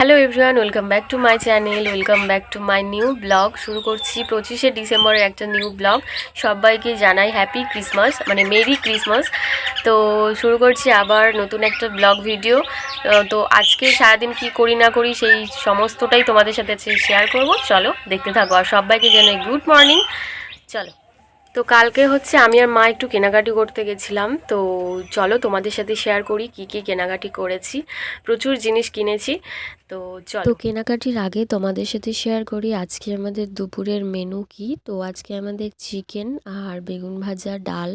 Hello everyone, welcome back to my channel, welcome back to my new blog. শুরু করছি 25শে ডিসেম্বরের একটা new blog. সবাইকে জানাই হ্যাপি ক্রিসমাস, মানে মেরি ক্রিসমাস। তো শুরু করছি আবার নতুন একটা ব্লগ ভিডিও। তো আজকে সারাদিন কি করি না করি সেই সমস্তটাই তোমাদের সাথে শেয়ার করব। চলো দেখতে থাকো, আর সবাইকে জানাই গুড মর্নিং। চলো। তো কালকে হচ্ছে আমি আর মা একটু কেনাকাটি করতে গেছিলাম। তো চলো তোমাদের সাথে শেয়ার করি কি কি কেনাকাটি করেছি। প্রচুর জিনিস কিনেছি। তো চলো, কেনাকাটির আগে তোমাদের সাথে শেয়ার করি আজকে আমাদের দুপুরের মেনু কি। তো আজকে আমাদের চিকেন আর বেগুন ভাজা, ডাল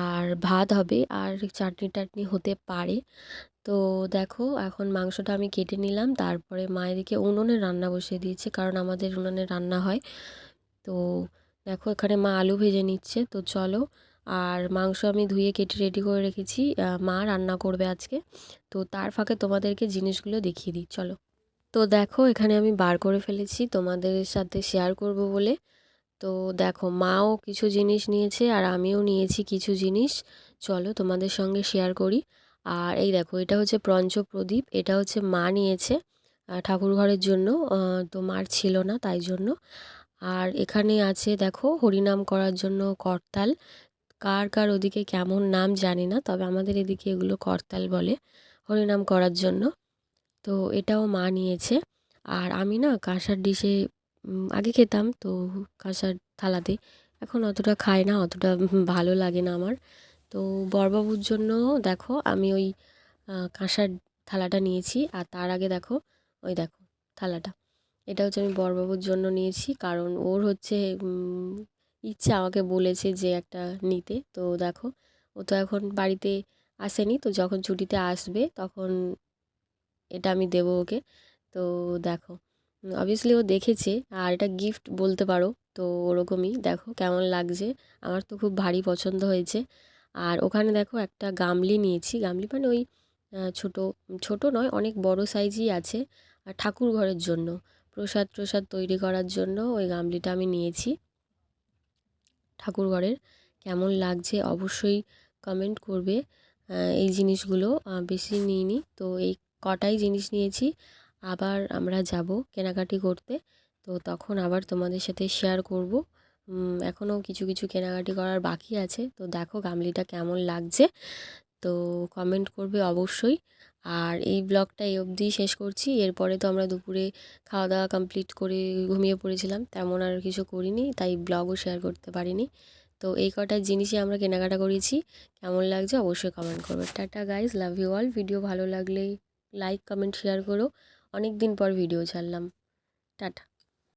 আর ভাত হবে, আর চাটনি টাটনি হতে পারে। তো দেখো, এখন মাংসটা আমি কেটে নিলাম, তারপরে মা এদিকে উনুনে রান্না বসিয়ে দিয়েছে, কারণ আমাদের উনুনে রান্না হয়। তো দেখো, এখানে মা আলু ভেজে নিচ্ছে। তো চলো, আর মাংস আমি ধুয়ে কেটে রেডি করে রেখেছি, মা রান্না করবে আজকে। তো তার ফাঁকে তোমাদেরকে জিনিসগুলো দেখিয়ে দিই, চলো। তো দেখো, এখানে আমি বার করে ফেলেছি তোমাদের সাথে শেয়ার করব বলে। তো দেখো, মাও কিছু জিনিস নিয়েছে আর আমিও নিয়েছি কিছু জিনিস। চলো তোমাদের সঙ্গে শেয়ার করি। আর এই দেখো, এটা হচ্ছে পঞ্চপ্রদীপ, এটা হচ্ছে মা নিয়েছে ঠাকুর ঘরের জন্য। তো মার ছিল না, তাই জন্য। আর এখানে আছে দেখো, হরিনাম করার জন্য করতাল। কার কার ওদিকে কেমন নাম জানি না, তবে আমাদের এদিকে এগুলো করতাল বলে, হরিনাম করার জন্য। তো এটাও মা নিয়েছে। আর আমি না কাঁসার ডিশে আগে খেতাম, তো কাঁসার থালাতে। এখন অতটা খাই না, অতটা ভালো লাগে না আমার। তো বড়বাবুর জন্য দেখো আমি ওই কাঁসার থালাটা নিয়েছি। আর তার আগে দেখো, ওই দেখো থালাটা, এটা হচ্ছে আমি বড়বাবুর জন্য নিয়েছি, কারণ ওর হচ্ছে ইচ্ছা, আমাকে বলেছে যে একটা নিতে। তো দেখো, ও তো এখন বাড়িতে আসেনি, তো যখন ছুটিতে আসবে তখন এটা আমি দেবো ওকে। তো দেখো, অবভিয়াসলি ও দেখেছে, আর এটা গিফট বলতে পারো। তো ওরকমই, দেখো কেমন লাগছে, আমার তো খুব ভারী পছন্দ হয়েছে। আর ওখানে দেখো একটা গামলি নিয়েছি, গামলি মানে ওই ছোটো, ছোটো নয়, অনেক বড় সাইজই আছে, আর ঠাকুর ঘরের জন্য প্রসাদ প্রসাদ তৈরি করার জন্য ওই গামলিটা আমি নিয়েছি ঠাকুর ঘরের। কেমন লাগছে অবশ্যই কমেন্ট করবে। এই জিনিসগুলো বেশি নিইনি, তো এই কটাই জিনিস নিয়েছি। আবার আমরা যাব কেনাকাটি করতে, তো তখন আবার তোমাদের সাথে শেয়ার করব। এখনও কিছু কিছু কেনাকাটি করার বাকি আছে। তো দেখো গামলিটা কেমন লাগছে, তো কমেন্ট করবে অবশ্যই। আর এই ব্লগটা এই অবধি শেষ করছি। এরপরে তো আমরা দুপুরে খাওয়া দাওয়া কমপ্লিট করে ঘুমিয়ে পড়েছিলাম, তেমন আর কিছু করিনি, তাই ব্লগও শেয়ার করতে পারিনি। তো এই কটা জিনিসই আমরা কেনাকাটা করেছি। কেমন লাগছে অবশ্যই কমেন্ট করবে। Tata guys, love you all. Video ভালো লাগলে লাইক কমেন্ট শেয়ার করো। অনেক দিন পর ভিডিও ছাড়লাম। টাটা।